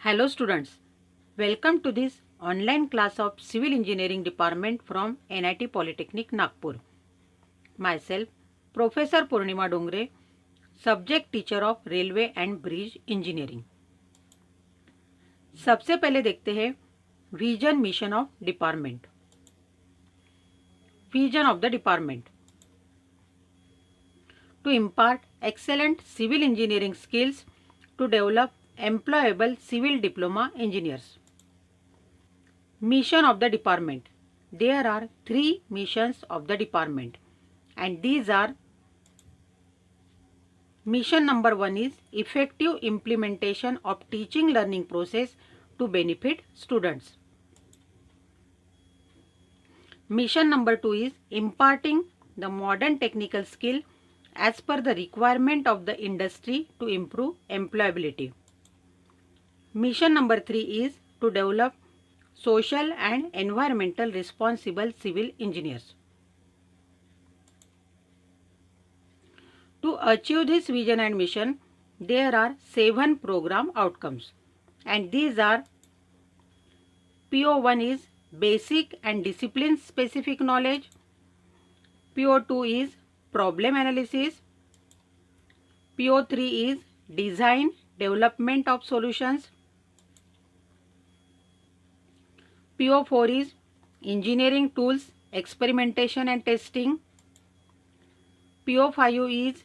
Hello students, welcome to this online class of Civil Engineering Department from NIT Polytechnic Nagpur. Myself, Professor Purnima Dongre, Subject Teacher of Railway and Bridge Engineering. सबसे पहले देखते हैं vision mission of department. Vision of the department to impart excellent civil engineering skills to develop employable civil diploma engineers. Mission of the department. There are 3 missions of the department and these are: mission number 1 is effective implementation of teaching learning process to benefit students. Mission number 2 is imparting the modern technical skill as per the requirement of the industry to improve employability. Mission number 3 is to develop social and environmental responsible civil engineers. To achieve this vision and mission, there are 7 program outcomes and these are: PO1 is basic and discipline specific knowledge, PO2 is problem analysis, PO3 is design development of solutions, PO4 is engineering tools experimentation and testing, PO5 is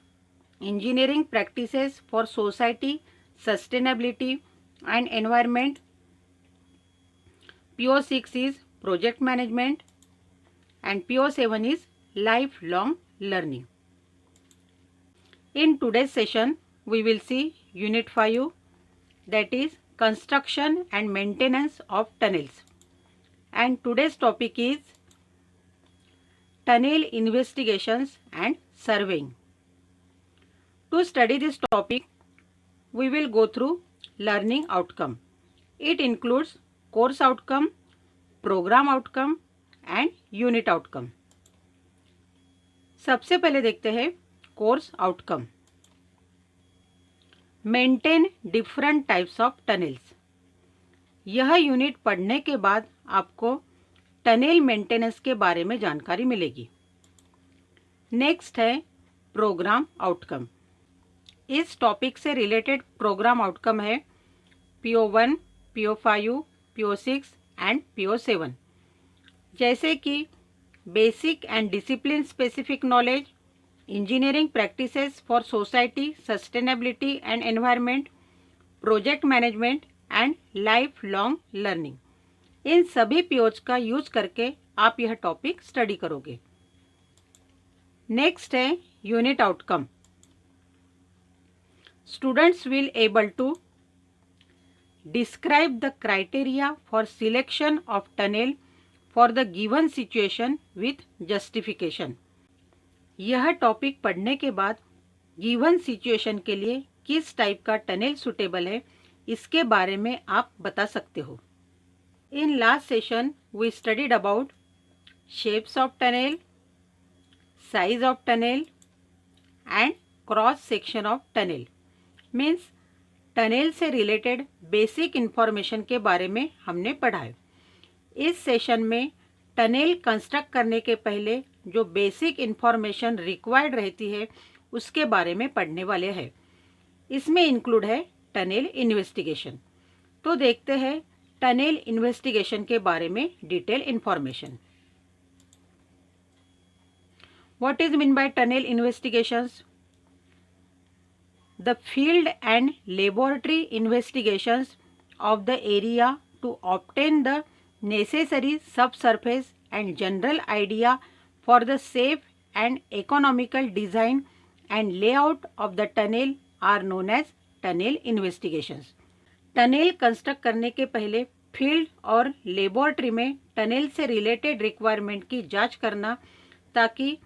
engineering practices for society sustainability and environment, PO6 is project management and PO7 is lifelong learning. In today's session, we will see Unit 5, that is construction and maintenance of tunnels. And today's topic is tunnel investigations and surveying. To study this topic, we will go through learning outcome. It includes course outcome, program outcome and unit outcome. सबसे पहले देखते हैं course outcome. Maintain different types of tunnels. यह unit पढ़ने के बाद आपको tunnel maintenance के बारे में जानकारी मिलेगी. नेक्स्ट है प्रोग्राम आउटकम. इस टॉपिक से रिलेटेड प्रोग्राम आउटकम है PO1, PO5, PO6 and PO7, जैसे कि basic and discipline specific knowledge, engineering practices for society sustainability and environment, project management and life long learning. इन सभी POs का use करके आप यह टॉपिक स्टडी करोगे. नेक्स्ट है unit outcome. Students will able to describe the criteria for selection of tunnel for the given situation with justification. यह topic पढ़ने के बाद गिवन सिचुएशन के लिए किस टाइप का टनल सुटेबल है इसके बारे में आप बता सकते हो. In last session we studied about shapes of tunnel, size of tunnel and cross section of tunnel. Means tunnel से रिलेटेड बेसिक इंफॉर्मेशन के बारे में हमने पढ़ा है. इस सेशन में टनल कंस्ट्रक्ट करने के पहले जो बेसिक इंफॉर्मेशन रिक्वायर्ड रहती है उसके बारे में पढ़ने वाले हैं. इसमें इंक्लूड है टनल इन्वेस्टिगेशन. तो देखते हैं टनल इन्वेस्टिगेशन के बारे में detail information. What is mean by tunnel investigations? The field and laboratory investigations of the area to obtain the necessary subsurface and general idea for the safe and economical design and layout of the tunnel are known as tunnel investigations. Tunnel construct करने के पहले field और laboratory में tunnel से related requirement की जांच करना ताकि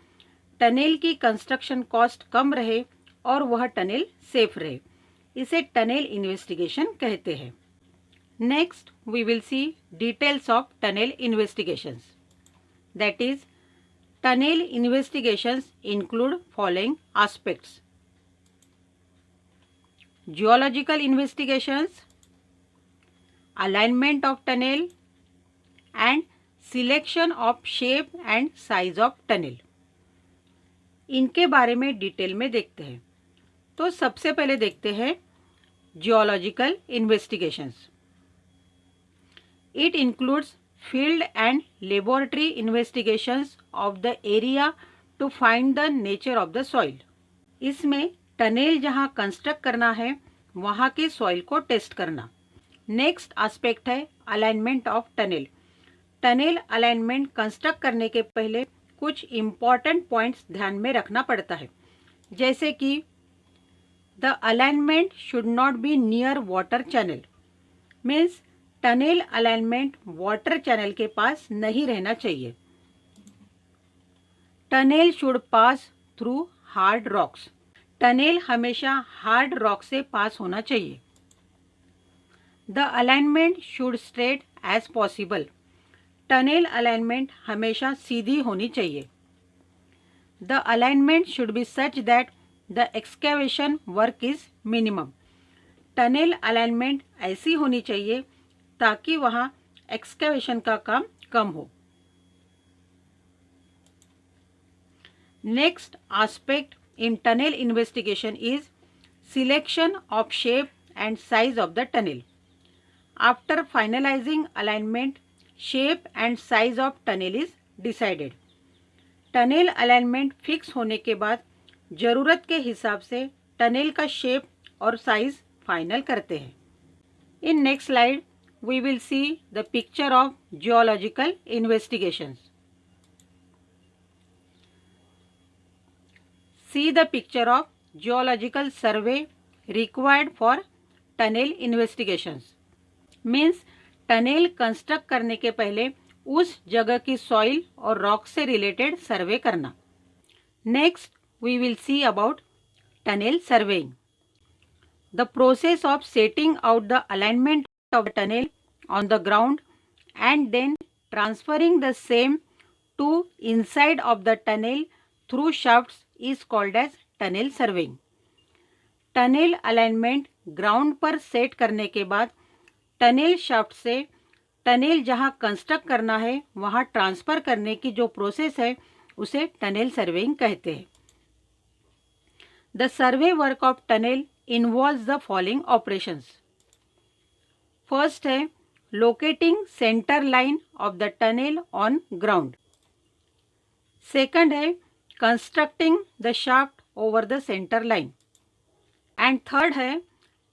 टनल की कंस्ट्रक्शन कॉस्ट कम रहे और वह टनल सेफ रहे, इसे टनल इन्वेस्टिगेशन कहते हैं. Next, we will see details of tunnel investigations. That is, tunnel investigations include following aspects: geological investigations, alignment of tunnel and selection of shape and size of tunnel। इनके बारे में detail में देखते हैं। तो सबसे पहले देखते हैं geological investigations. It includes field and laboratory investigations of the area to find the nature of the soil. इसमें टनेल जहां कंस्ट्रक्ट करना है वहां के सॉइल को टेस्ट करना। नेक्स्ट एस्पेक्ट है alignment of tunnel. Tunnel alignment construct करने के पहले कुछ इम्पॉर्टेंट पॉइंट्स ध्यान में रखना पड़ता है, जैसे कि the alignment should not be near water channel, means tunnel alignment water channel के पास नहीं रहना चाहिए। Tunnel should pass through hard rocks. Tunnel हमेशा हार्ड रॉक से पास होना चाहिए। The alignment should straight as possible. Tunnel alignment हमेशा सीधी होनी चाहिए। The alignment should be such that the excavation work is minimum. Tunnel alignment ऐसी होनी चाहिए ताकि वहाँ एक्सकेवेशन का काम कम हो। Next aspect in tunnel investigation is selection of shape and size of the tunnel. After finalizing alignment, shape and size of tunnel is decided. Tunnel alignment fix होने के बाद ज़रूरत के हिसाब से टनेल का शेप और साइज फाइनल करते हैं। इन next slide we will see the picture of geological investigations. See the picture of geological survey required for tunnel investigations. Means tunnel construct करने के पहले उस जगह की सॉइल और रॉक से रिलेटेड सर्वे करना। Next we will see about tunnel surveying. The process of setting out the alignment of the tunnel on the ground and then transferring the same to inside of the tunnel through shafts is called as tunnel surveying. Tunnel alignment ground पर set करने के बाद tunnel shaft से tunnel जहां construct करना है वहां transfer करने की जो प्रोसेस है उसे टनेल सर्वेइंग कहते हैं। The survey work of tunnel involves the following operations. First है locating centre line of the tunnel on ground. Second है constructing the shaft over the center line, and third है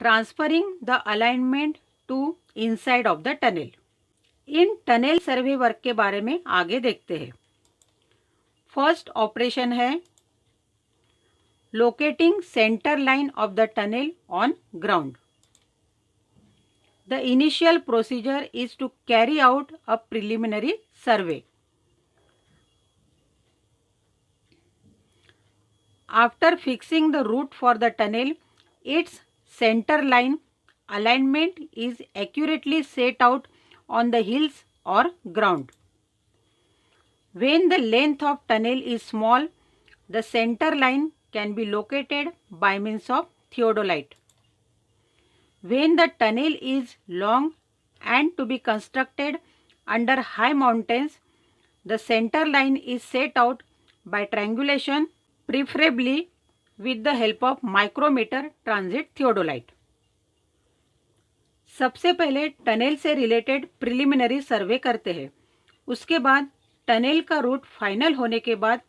transferring the alignment to inside of the tunnel। इन tunnel survey work के बारे में आगे देखते हैं। फर्स्ट ऑपरेशन है locating centre line of the tunnel on ground. The initial procedure is to carry out a preliminary survey. After fixing the route for the tunnel, its center line alignment is accurately set out on the hills or ground. When the length of tunnel is small, the center line can be located by means of theodolite. When the tunnel is long and to be constructed under high mountains, the center line is set out by triangulation, preferably with the help of micrometer transit theodolite। सबसे पहले tunnel से related preliminary सर्वे करते हैं। उसके बाद tunnel का root final होने के बाद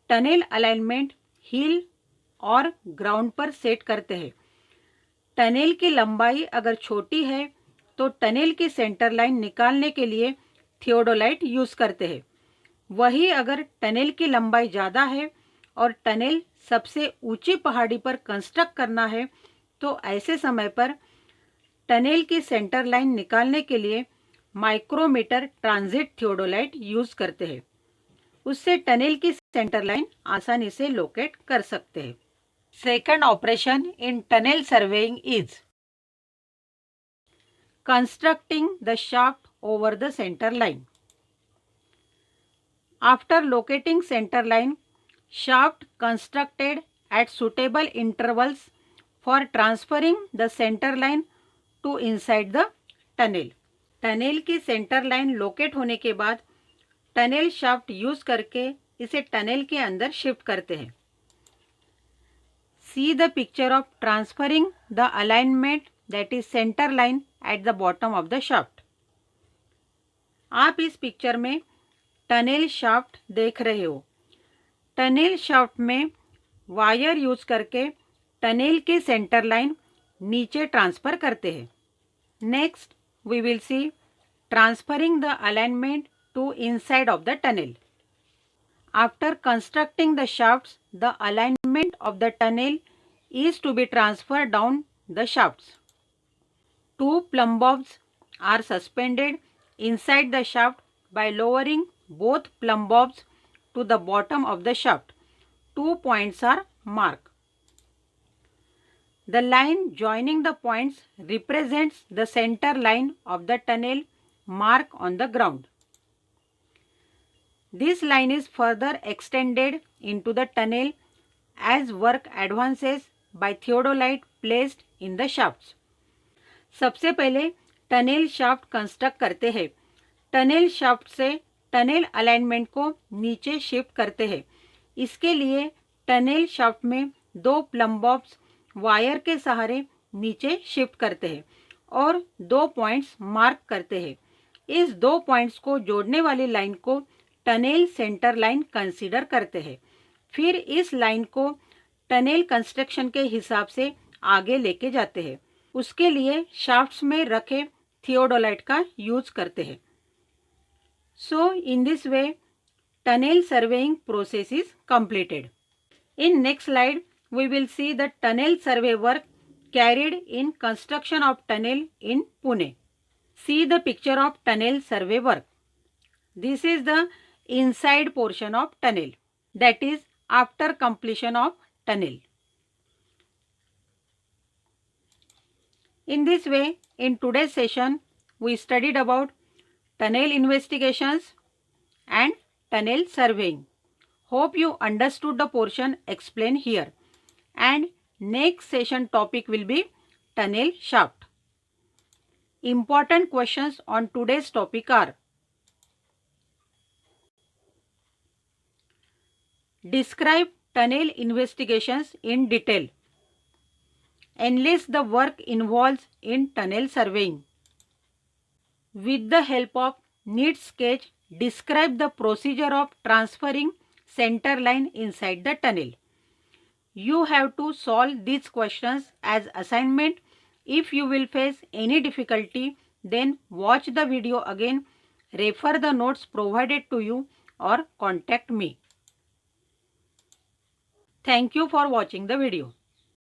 टनेल अलाइनमेंट हिल और ग्राउंड पर सेट करते हैं। टनेल की लंबाई अगर छोटी है तो टनेल की सेंटर लाइन निकालने के लिए थियोडोलाइट यूज़ करते हैं। वही अगर टनेल की लंबाई ज़्यादा है और टनेल सबसे ऊंची पहाड़ी पर कंस्ट्रक्ट करना है तो ऐसे समय पर टनेल की सेंटर लाइन निकालने के लिए माइक्रोमीटर ट्रांजिट थियोडोलाइट यूज़ करते हैं। उससे टनेल की सेंटर लाइन आसानी से लोकेट कर सकते हैं। Second operation in tunnel surveying is constructing the shaft over the centre line. After locating centre line, shaft constructed at suitable intervals for transferring the center line to inside the tunnel. Tunnel की centre line locate होने के बाद tunnel shaft use करके इसे tunnel के अंदर shift करते हैं। See the picture of transferring the alignment, that is center line at the bottom of the shaft. आप इस पिक्चर में टनेल शाफ्ट देख रहे हो। टनेल शाफ्ट में वायर यूज करके टनेल के सेंटर लाइन नीचे ट्रांसफर करते हैं। Next we will see transferring the alignment to inside of the tunnel. After constructing the shafts, the alignment of the tunnel is to be transferred down the shafts. Two plumb bobs are suspended inside the shaft by lowering both plumb bobs to the bottom of the shaft. 2 points are marked. The line joining the points represents the center line of the tunnel marked on the ground. This line is further extended into the tunnel as work advances by theodolite placed in the shafts. सबसे पहले tunnel shaft construct करते हैं। Tunnel shaft से tunnel alignment को नीचे shift करते हैं। इसके लिए टनेल शाफ्ट में 2 प्लम बॉब्स वायर के सहारे नीचे शिफ्ट करते हैं और 2 पॉइंट्स मार्क करते हैं। इस 2 पॉइंट्स को जोड़ने वाली लाइन को टनेल सेंटर लाइन कंसीडर करते हैं। फिर इस लाइन को टनेल कंस्ट्रक्शन के हिसाब से आगे लेके जाते हैं। उसके लिए शाफ्ट्स में रखे थियोडोलाइट का यूज करते हैं। So in this way tunnel surveying process is completed. In next slide we will see the tunnel survey work carried in construction of tunnel in Pune. See the picture of tunnel survey work. This is the inside portion of tunnel, that is after completion of tunnel. In this way, in today's session, we studied about tunnel investigations and tunnel surveying. Hope you understood the portion explained here. And next session topic will be tunnel shaft. Important questions on today's topic are: describe tunnel investigations in detail. Enlist the work involved in tunnel surveying. With the help of neat sketch, describe the procedure of transferring center line inside the tunnel. You have to solve these questions as assignment. If you will face any difficulty, then watch the video again, refer the notes provided to you or contact me. Thank you for watching the video.